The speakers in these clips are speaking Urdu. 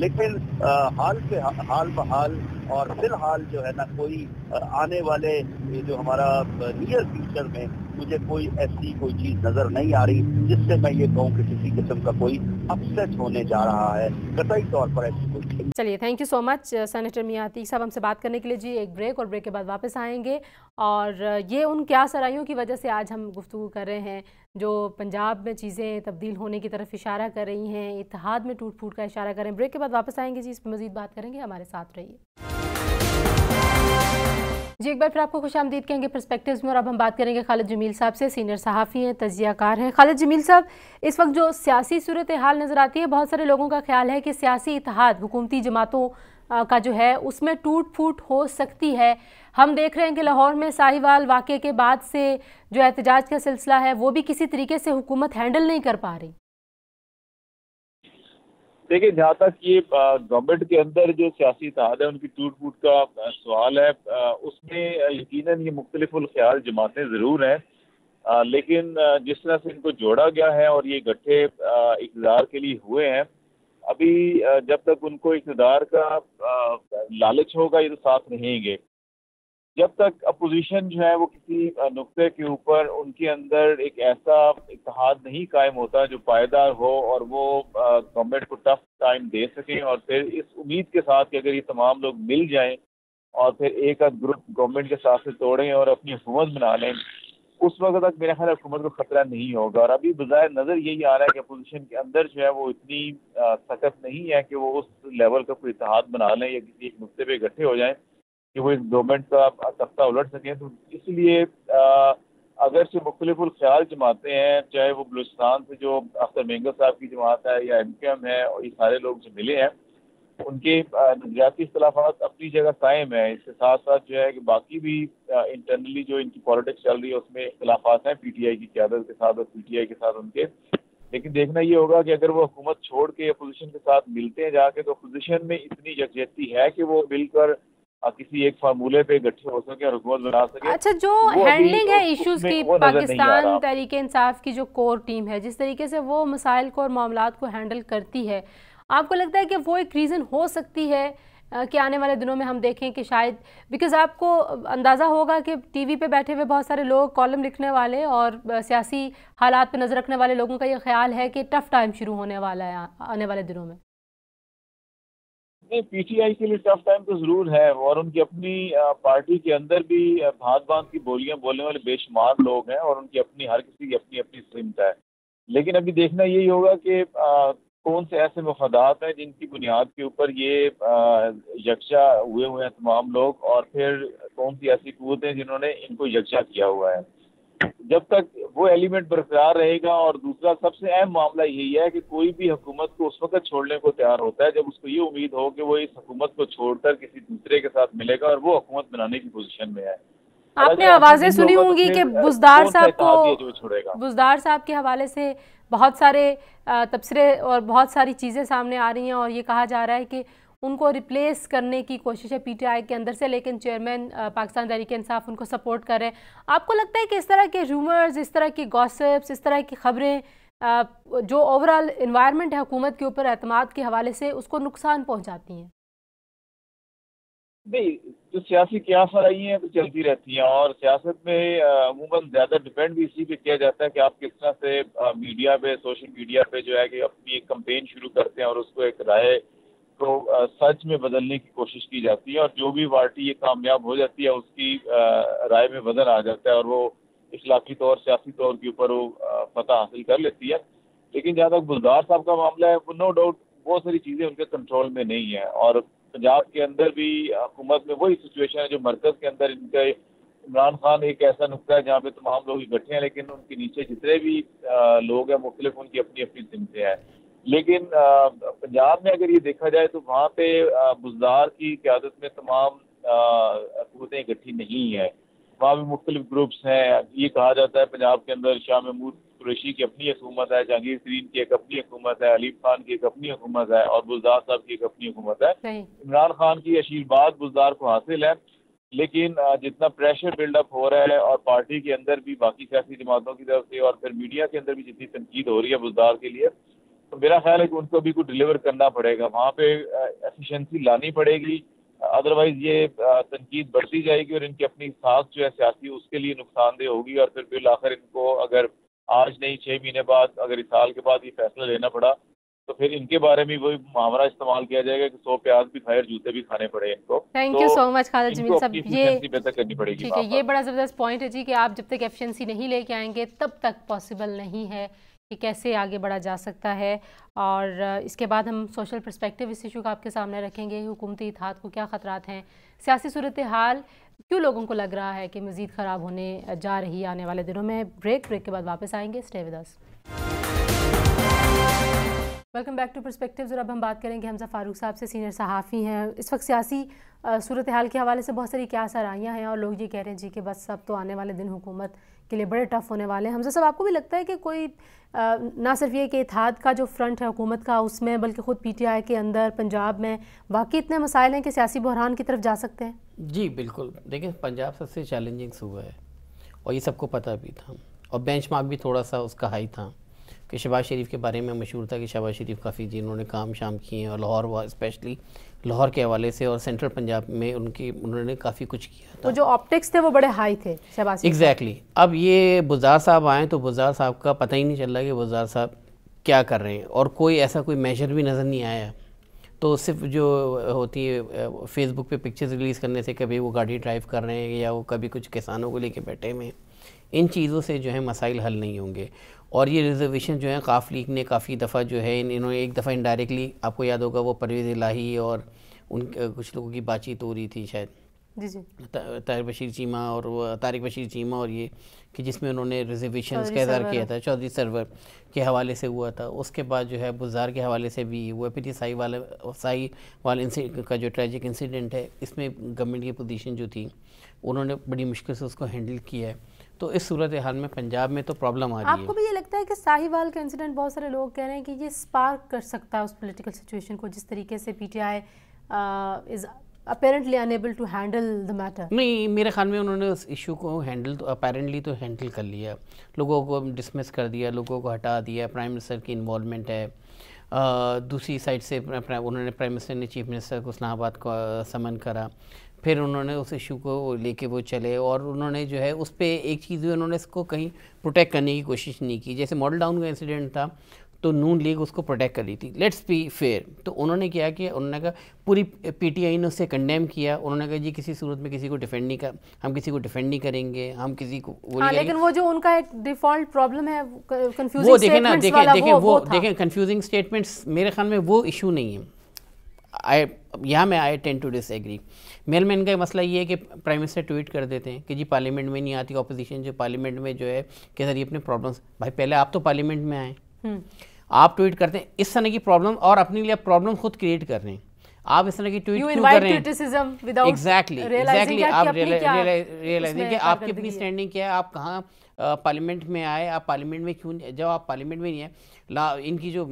لیکن حال بحال اور فی الحال جو ہے نا کوئی آنے والے جو ہمارا نیئر فیوچر میں مجھے کوئی ایسی کوئی چیز نظر نہیں آ رہی جس سے میں یہ کہوں کہ کسی قسم کا کوئی اپسیٹ ہونے جا رہا ہے، قطعی طور پر ایسی کوئی چیز۔ چلیے، thank you so much senator میاں عتیق صاحب ہم سے بات کرنے کے لیے۔ جی ایک بریک، اور بریک کے بعد واپس آئیں گے، اور یہ ان کیا سرائیوں کی وجہ سے آج ہم گفتگو کر رہے ہیں جو پنجاب میں چیزیں تبدیل ہونے کی طرف اشارہ کر رہی ہیں، اتحاد میں ٹوٹ پھوٹ کا اشارہ کر رہے ہیں۔ بریک کے بعد واپس آئیں گے جی، اس پہ مزید بات کریں گے، ہمارے ساتھ رہیے۔ جی ایک بار پھر آپ کو خوش آمدید کہیں گے پرسپیکٹیوز میں، اور اب ہم بات کریں گے خالد جمیل صاحب سے، سینئر صحافی ہیں، تجزیہ کار ہیں۔ خالد جمیل صاحب، اس وقت جو سیاسی صورتحال نظر آتی ہے، بہت سارے لوگوں کا خیال ہے کہ سیاسی اتحاد حکومتی جماعتوں کا جو ہے اس میں ٹوٹ پھوٹ ہو سکتی ہے۔ ہم دیکھ رہے ہیں کہ لاہور میں ساہیوال واقعے کے بعد سے جو احتجاج کا سلسلہ ہے وہ بھی کسی طریقے سے حکومت ہینڈل نہیں کر پا رہی۔ دیکھیں، جہاں تک یہ گورنمنٹ کے اندر جو سیاسی اتحاد ہے ان کی ٹوٹ پھوٹ کا سوال ہے، اس میں یقیناً یہ مختلف الخیال جماعتیں ضرور ہیں، لیکن جس طرح سے ان کو جوڑا گیا ہے اور یہ گٹھے اقتدار کے لیے ہوئے ہیں، ابھی جب تک ان کو اقتدار کا لالچ ہوگا یہ تو ساتھ رہیں گے۔ جب تک اپوزیشن جو ہے وہ کسی نقطے کے اوپر ان کے اندر ایک ایسا اتحاد نہیں قائم ہوتا جو پائیدار ہو اور وہ گورنمنٹ کو ٹف ٹائم دے سکیں، اور پھر اس امید کے ساتھ کہ اگر یہ تمام لوگ مل جائیں اور پھر ایک آدھ گروپ گورنمنٹ کے ساتھ سے توڑیں اور اپنی حکومت بنا لیں، اس وقت تک میرے خیال حکومت کو خطرہ نہیں ہوگا۔ اور ابھی بظاہر نظر یہی آ رہا ہے کہ اپوزیشن کے اندر جو ہے وہ اتنی سخت نہیں ہے کہ وہ اس لیول کا کوئی اتحاد بنا لیں یا کسی ایک نقطے پہ اکٹھے ہو جائیں کہ وہ اس گورنمنٹ کا تختہ الٹ سکیں۔ تو اس لیے اگر سے مختلف الخیال جماعتیں ہیں، چاہے وہ بلوچستان سے جو اختر مینگل صاحب کی جماعت ہے یا ایم کیو ایم ہے، اور یہ سارے لوگ جو ملے ہیں ان کے نظریاتی اختلافات اپنی جگہ قائم ہیں، اس کے ساتھ ساتھ جو ہے کہ باقی بھی انٹرنلی جو ان کی پالیٹکس چل رہی ہے اس میں اختلافات ہیں، پی ٹی آئی کی قیادت کے ساتھ اور پی ٹی آئی کے ساتھ ان کے۔ لیکن دیکھنا یہ ہوگا کہ اگر وہ حکومت چھوڑ کے اپوزیشن کے ساتھ ملتے ہیں جا کے، تو اپوزیشن میں اتنی یکجہتی ہے کہ وہ مل کر کسی ایک فارمولے پہ اکٹھے ہو سکے اور حکومت بنا سکے۔ اچھا، جو ہینڈلنگ ہے ایشوز کی پاکستان تحریک انصاف کی جو کور ٹیم ہے، جس طریقے سے وہ مسائل کو اور معاملات کو ہینڈل کرتی ہے، آپ کو لگتا ہے کہ وہ ایک ریزن ہو سکتی ہے کہ آنے والے دنوں میں ہم دیکھیں کہ شاید، بیکاز آپ کو اندازہ ہوگا کہ ٹی وی پہ بیٹھے ہوئے بہت سارے لوگ، کالم لکھنے والے اور سیاسی حالات پہ نظر رکھنے والے لوگوں کا یہ خیال ہے کہ ٹف ٹائم شروع ہونے والا ہے آنے والے دنوں میں۔ نہیں، پی ٹی آئی کے لیے ٹف ٹائم تو ضرور ہے، اور ان کی اپنی پارٹی کے اندر بھی بھانت بھانت کی بولیاں بولنے والے بے شمار لوگ ہیں، اور ان کی اپنی ہر کسی کی اپنی اپنی سمت ہے۔ لیکن ابھی دیکھنا یہی ہوگا کہ کون سے ایسے مفادات ہیں جن کی بنیاد کے اوپر یہ یکجا ہوئے ہیں تمام لوگ، اور پھر کون سی ایسی قوتیں ہیں جنہوں نے ان کو یکجا کیا ہوا ہے۔ جب تک وہ ایلیمنٹ برقرار رہے گا، اور دوسرا سب سے اہم معاملہ یہی ہے کہ کوئی بھی حکومت کو اس وقت چھوڑنے کو تیار ہوتا ہے جب اس کو یہ امید ہو کہ وہ اس حکومت کو چھوڑ کر کسی دوسرے کے ساتھ ملے گا اور وہ حکومت بنانے کی پوزیشن میں ہے۔ آپ نے آوازیں سنی ہوں گی کہ بزدار صاحب کو، بزدار صاحب کے حوالے سے بہت سارے تبصرے اور بہت ساری چیزیں سامنے آ رہی ہیں، اور یہ کہا جا رہا ہے کہ ان کو ریپلیس کرنے کی کوشش ہے پی ٹی آئی کے اندر سے، لیکن چیئرمین پاکستان تحریک انصاف ان کو سپورٹ کر رہے ہیں۔ آپ کو لگتا ہے کہ اس طرح کے رومرز، اس طرح کی گوسپس، اس طرح کی خبریں جو اوورآل انوائرمنٹ ہے حکومت کے اوپر اعتماد کے حوالے سے، اس کو نقصان پہنچاتی ہیں؟ نہیں، جو سیاسی قیاس آئی ہیں تو چلتی رہتی ہیں، اور سیاست میں عموماً زیادہ ڈپینڈ بھی اسی پہ کیا جاتا ہے کہ آپ کس طرح سے میڈیا پہ، سوشل میڈیا پہ جو ہے کہ اپنی ایک کمپین شروع کرتے ہیں اور اس کو ایک رائے کو سچ میں بدلنے کی کوشش کی جاتی ہے، اور جو بھی پارٹی یہ کامیاب ہو جاتی ہے اس کی رائے میں وزن آ جاتا ہے اور وہ اخلاقی طور، سیاسی طور کے اوپر وہ فتح حاصل کر لیتی ہے۔ لیکن جہاں تک بزدار صاحب کا معاملہ ہے، وہ نو ڈاؤٹ بہت ساری چیزیں ان کے کنٹرول میں نہیں ہیں، اور پنجاب کے اندر بھی حکومت میں وہی سچویشن ہے جو مرکز کے اندر ان کا عمران خان ایک ایسا نقطہ ہے جہاں پہ تمام لوگ اکٹھے ہیں، لیکن ان کے نیچے جتنے بھی لوگ ہیں مختلف، ان کی اپنی اپنی سمتیں ہیں۔ لیکن پنجاب میں اگر یہ دیکھا جائے تو وہاں پہ بزدار کی قیادت میں تمام قوتیں اکٹھی نہیں ہیں، وہاں بھی مختلف گروپس ہیں۔ یہ کہا جاتا ہے پنجاب کے اندر شاہ محمود قریشی کی اپنی حکومت ہے، جہانگیر ترین کی ایک اپنی حکومت ہے، علیم خان کی ایک اپنی حکومت ہے، اور بزدار صاحب کی ایک اپنی حکومت ہے۔ عمران خان کی آشیرواد بزدار کو حاصل ہے، لیکن جتنا پریشر بلڈ اپ ہو رہا ہے اور پارٹی کے اندر بھی باقی سیاسی جماعتوں کی طرف سے اور پھر میڈیا کے اندر بھی جتنی تنقید ہو رہی ہے بزدار کے لیے، تو میرا خیال ہے کہ ان کو بھی کچھ ڈلیور کرنا پڑے گا، وہاں پہ ایفیشنسی لانی پڑے گی، ادروائز یہ تنقید بڑھتی جائے گی اور ان کی اپنی ساکھ جو ہے سیاسی اس کے لیے نقصان دہ ہوگی، اور پھر بالآخر ان کو اگر آج نہیں 6 مہینے بعد، اگر اس سال کے بعد یہ فیصلہ لینا پڑا تو پھر ان کے بارے میں وہی محاورہ استعمال کیا جائے گا کہ 100 پیاز بھی کھائے اور جوتے بھی کھانے پڑے ان کو. تھینک یو سو مچ خالد جمیل صاحب. یہ بہتر کرنی پڑے گی. ٹھیک ہے، یہ بڑا زبردست پوائنٹ ہے جی کہ آپ جب تک ایفیشنسی نہیں لے کے آئیں گے تب تک پاسبل نہیں ہے کہ کیسے آگے بڑھا جا سکتا ہے. اور اس کے بعد ہم سوشل پرسپیکٹیو اس ایشو کا آپ کے سامنے رکھیں گے. حکومتی اتحاد کو کیا خطرات ہیں، سیاسی صورتحال کیوں لوگوں کو لگ رہا ہے کہ مزید خراب ہونے جا رہی ہے آنے والے دنوں میں. بریک کے بعد واپس آئیں گے. Stay with us. Welcome back to perspectives. اور اب ہم بات کریں گے حمزہ فاروق صاحب سے، سینئر صحافی ہیں. اس وقت سیاسی صورتحال کے حوالے سے بہت ساری کیا سرائیاں ہیں اور لوگ یہ کہہ رہے ہیں جی کہ بس اب تو آنے والے دن حکومت کے لیے بڑے ٹف ہونے والے ہیں. حمزہ صاحب، آپ کو بھی لگتا ہے کہ کوئی نہ صرف یہ کہ اتحاد کا جو فرنٹ ہے حکومت کا اس میں، بلکہ خود پی ٹی آئی کے اندر پنجاب میں واقعی اتنے مسائل ہیں کہ سیاسی بحران کی طرف جا سکتے ہیں؟ جی بالکل. دیکھیں پنجاب سب سے چیلنجنگ صوبہ ہے اور یہ سب کو پتہ بھی تھا، اور بینچ مارک بھی تھوڑا سا اس کا ہائی تھا کہ شہباز شریف کے بارے میں مشہور تھا کہ شہباز شریف کافی انہوں نے کام شام کیے ہیں، اور لاہور اسپیشلی لاہور کے حوالے سے اور سینٹرل پنجاب میں انہوں نے کافی کچھ کیا تھا. وہ جو آپٹکس تھے وہ بڑے ہائی تھے شہباز شریف. ایگزیکٹلی. اب یہ بزدار صاحب آئیں تو بزدار صاحب کا پتہ ہی نہیں چل رہا کہ بزدار صاحب کیا کر رہے ہیں، اور کوئی ایسا کوئی میجر بھی نظر نہیں آیا. تو صرف جو ہوتی ہے فیس بک پہ پکچرز ریلیز کرنے سے، کبھی وہ گاڑی ڈرائیو کر رہے ہیں یا وہ کبھی کچھ کسانوں کو لے کے بیٹھے ہوئے ہیں، ان چیزوں سے جو ہے مسائل حل نہیں ہوں گے. اور یہ ریزرویشن جو ہے قاف لیگ نے کافی دفعہ جو ہے انہوں نے ایک دفعہ انڈائریکٹلی، آپ کو یاد ہوگا وہ پرویز الہی اور ان کچھ لوگوں کی بات چیت ہو رہی تھی شاید، جی جی، طارق بشیر چیمہ اور یہ کہ جس میں انہوں نے ریزرویشنز کا اظہار کیا تھا چودھری سرور کے حوالے سے ہوا تھا. اس کے بعد جو ہے بزار کے حوالے سے بھی ہوا. پھر یہ سائی والے کا جو ٹریجک انسیڈنٹ ہے، اس میں گورنمنٹ کی پوزیشن جو تھی انہوں نے بڑی مشکل سے اس کو ہینڈل کیا ہے. تو اس صورتحال میں پنجاب میں تو پرابلم آ رہی ہے. آپ کو بھی یہ لگتا ہے کہ ساہیوال کا انسیڈنٹ بہت سارے لوگ کہہ رہے ہیں کہ یہ سپارک کر سکتا ہے اس پولیٹیکل سچویشن کو، جس طریقے سے P T I is apparently enable to handle the matter? نہیں، میرے خیال میں انہوں نے اس ایشو کو ہینڈل تو اپیرنٹلی تو ہینڈل کر لیا، لوگوں کو ڈسمس کر دیا، لوگوں کو ہٹا دیا. پرائم منسٹر کی انوالومنٹ ہے. دوسری سائڈ سے انہوں نے پرائم منسٹر نے چیف منسٹر کو اسلام آباد کو سمن کرا. پھر انہوں نے اس ایشو کو لے کے وہ چلے، اور انہوں نے جو ہے اس پہ ایک چیز انہوں نے اس کو کہیں پروٹیکٹ کرنے کی کوشش نہیں کی. جیسے ماڈل ٹاؤن کا انسیڈنٹ تھا تو نون لیگ اس کو پروٹیکٹ کر رہی تھی، لیٹس بی فیئر. تو انہوں نے کیا کہ انہوں نے کہا، پوری پی ٹی آئی نے اسے کنڈیم کیا. انہوں نے کہا جی کسی صورت میں کسی کو ڈیفینڈ نہیں ہم کسی کو ڈیفینڈ نہیں کریں گے، ہم کسی کو لیکن وہ جو ان کا ایک ڈیفالٹ پرابلم ہے وہ دیکھیں نا، دیکھیں کنفیوزنگ اسٹیٹمنٹس، میرے خیال میں وہ ایشو نہیں ہے. یہاں میں آئی ٹین ٹو ڈس ایگری. میل مین کا مسئلہ یہ ہے کہ پرائم منسٹر ٹویٹ کر دیتے ہیں کہ جی پارلیمنٹ میں نہیں آتی اپوزیشن، جو پارلیمنٹ میں جو ہے کہ سر یہ اپنے پرابلمس، بھائی پہلے آپ تو پارلیمنٹ میں آئیں، آپ ٹویٹ کرتے ہیں اس طرح کی پرابلم اور اپنے لیے پرابلم خود کریٹ کر رہے ہیں. آپ اس طرح کی ٹویٹ کیوں کر رہے ہیں؟ ایگزیکٹلی آپ ریئلائزنگ کہ آپ کی اپنی اسٹینڈنگ کیا ہے، آپ کہاں پارلیمنٹ میں آئے، آپ پارلیمنٹ میں کیوں، جب آپ پارلیمنٹ میں نہیں آئے. ان کی جو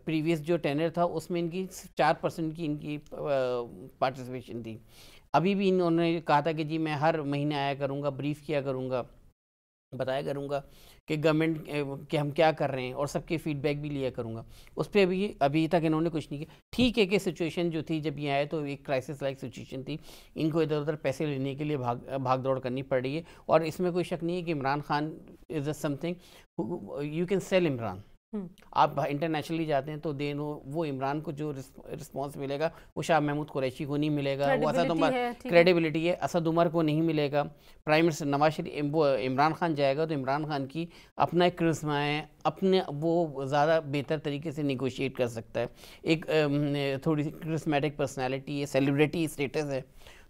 پریویس جو ٹینر تھا اس میں ان کی 4% کی ان کی پارٹیسپیشن تھی. ابھی بھی انہوں نے کہا تھا کہ جی میں ہر مہینے آیا کروں گا، بریف کیا کروں گا، بتایا کروں گا کہ گورنمنٹ کہ ہم کیا کر رہے ہیں، اور سب کے فیڈ بیک بھی لیا کروں گا. اس پہ ابھی تک انہوں نے کچھ نہیں کیا. ٹھیک ہے کہ سچویشن جو تھی جب یہ آئے تو ایک کرائسس لائک سچویشن تھی، ان کو ادھر ادھر پیسے لینے کے لیے بھاگ دوڑ کرنی پڑ رہی ہے. اور اس میں کوئی شک نہیں ہے کہ Imran Khan is something you can sell Imran. آپ انٹرنیشنلی جاتے ہیں تو وہ عمران کو جو رسپانس ملے گا وہ شاہ محمود قریشی کو نہیں ملے گا، وہ اسد عمر کریڈیبلٹی ہے اسد عمر کو نہیں ملے گا. پرائم منسٹر نواز شریف وہ عمران خان جائے گا تو عمران خان کی اپنا ایک کرسما ہے، اپنے وہ زیادہ بہتر طریقے سے نیگوشیٹ کر سکتا ہے. ایک تھوڑی سی کرسمیٹک پرسنالٹی ہے، سیلیبریٹی اسٹیٹس ہے،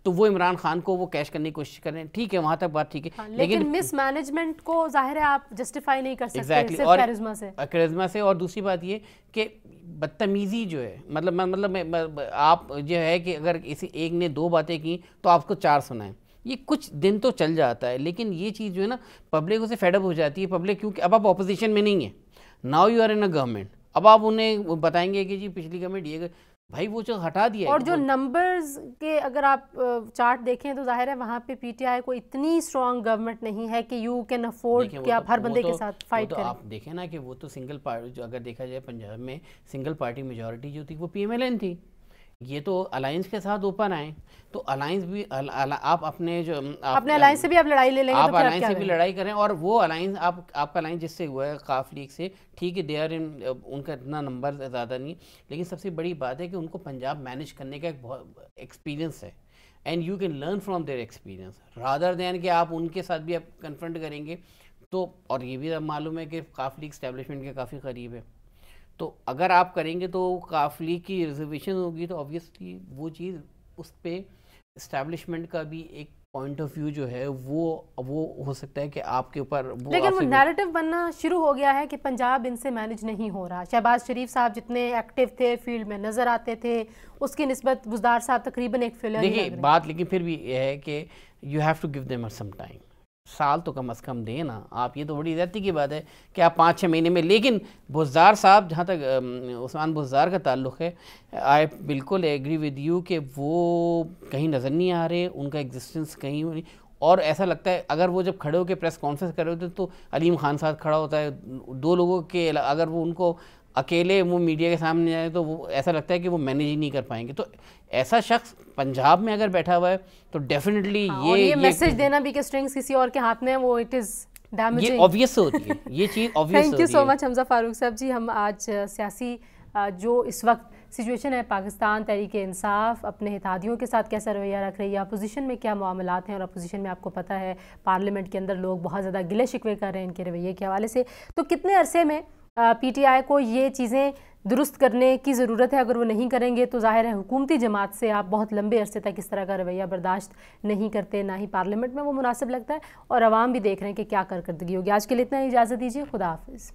تو وہ عمران خان کو وہ کیش کرنے کی کوشش کر رہے ہیں. ٹھیک ہے وہاں تک بات ٹھیک ہے، لیکن مس مینجمنٹ کو ظاہر ہے آپ جسٹیفائی نہیں کر سکتے صرف کیرزما سے. اور دوسری بات یہ کہ بدتمیزی جو ہے، مطلب آپ جو ہے کہ اگر کسی ایک نے 2 باتیں کی تو آپ کو 4 سنائیں، یہ کچھ دن تو چل جاتا ہے. لیکن یہ چیز جو ہے نا پبلک اسے فیڈ اپ ہو جاتی ہے. پبلک کیونکہ اب آپ اپوزیشن میں نہیں ہیں، now you are in a government. اب آپ انہیں بتائیں گے کہ جی پچھلی گورنمنٹ یہ بھائی وہ جو ہٹا دیا. اور جو نمبرز کے اگر آپ چارٹ دیکھیں تو ظاہر ہے وہاں پہ پی ٹی آئی کو اتنی اسٹرانگ گورنمنٹ نہیں ہے کہ یو کین افورڈ کہ آپ ہر بندے کے ساتھ فائٹ کریں. آپ دیکھیں نا کہ وہ تو سنگل پارٹی, جو اگر دیکھا جائے پنجاب میں سنگل پارٹی میجورٹی جو تھی وہ پی ایم ایل این تھی. یہ تو الائنس کے ساتھ اوپن آئے, تو الائنس بھی آپ اپنے جو اپنے الائنس سے بھی آپ لڑائی لے لیں گے, آپ الائنس سے بھی لڑائی کریں. اور وہ الائنس آپ کا الائنس جس سے ہوا ہے قاف لیگ سے, ٹھیک ہے دے آر ان کا اتنا نمبر زیادہ نہیں, لیکن سب سے بڑی بات ہے کہ ان کو پنجاب مینیج کرنے کا ایک بہت ایکسپیرینس ہے, and you can learn from their experience rather than کہ آپ ان کے ساتھ بھی آپ کنفرنٹ کریں گے. تو اور یہ بھی معلوم ہے کہ قاف لیگ اسٹیبلشمنٹ کے کافی قریب ہے, تو اگر آپ کریں گے تو قاف لیگ کی ریزرویشن ہوگی, تو آبویسلی وہ چیز اس پہ اسٹیبلشمنٹ کا بھی ایک پوائنٹ آف ویو جو ہے وہ ہو سکتا ہے کہ آپ کے اوپر وہ, لیکن وہ نیریٹو بننا شروع ہو گیا ہے کہ پنجاب ان سے مینیج نہیں ہو رہا. شہباز شریف صاحب جتنے ایکٹیو تھے, فیلڈ میں نظر آتے تھے, اس کی نسبت بزدار صاحب تقریباً ایک فیلر. دیکھیے بات لیکن پھر بھی یہ ہے کہ you have to give them some time, سال تو کم از کم دیں نا آپ. یہ تو بڑی زیادتی کی بات ہے کہ آپ 5-6 مہینے میں. لیکن بزدار صاحب, جہاں تک عثمان بزدار کا تعلق ہے, آئی بالکل ایگری ود یو کہ وہ کہیں نظر نہیں آ رہے, ان کا ایگزسٹنس کہیں نہیں. اور ایسا لگتا ہے اگر وہ جب کھڑے ہو کے پریس کانفرنس کر رہے ہوتے تو علیم خان صاحب کھڑا ہوتا ہے, 2 لوگوں کے اگر وہ ان کو اکیلے وہ میڈیا کے سامنے جائے تو وہ ایسا لگتا ہے کہ وہ مینیج ہی نہیں کر پائیں گے. تو ایسا شخص پنجاب میں اگر بیٹھا ہوا ہے تو ڈیفینیٹلی یہ میسج دینا بھی کہ اسٹرنگز کسی اور کے ہاتھ میں, وہ اٹ از ڈیمیجنگ, یہ آبویس ہوتی ہے, یہ چیز آبویس ہوتی ہے. تھینک یو سو مچ حمزہ فاروق صاحب جی. ہم آج سیاسی جو اس وقت سچویشن ہے پاکستان تحریک انصاف اپنے اتحادیوں کے ساتھ کیسا رویہ رکھ رہی ہے, اپوزیشن میں کیا معاملات ہیں, اور اپوزیشن میں آپ کو پتہ ہے پارلیمنٹ کے اندر لوگ بہت زیادہ گلے شکوے کر رہے ہیں ان کے رویے کے حوالے سے, تو کتنے عرصے میں پی ٹی آئی کو یہ چیزیں درست کرنے کی ضرورت ہے. اگر وہ نہیں کریں گے تو ظاہر ہے حکومتی جماعت سے آپ بہت لمبے عرصے تک اس طرح کا رویہ برداشت نہیں کرتے, نہ ہی پارلیمنٹ میں وہ مناسب لگتا ہے, اور عوام بھی دیکھ رہے ہیں کہ کیا کارکردگی ہوگی. آج کے لیے اتنا ہی, اجازت دیجیے, خدا حافظ.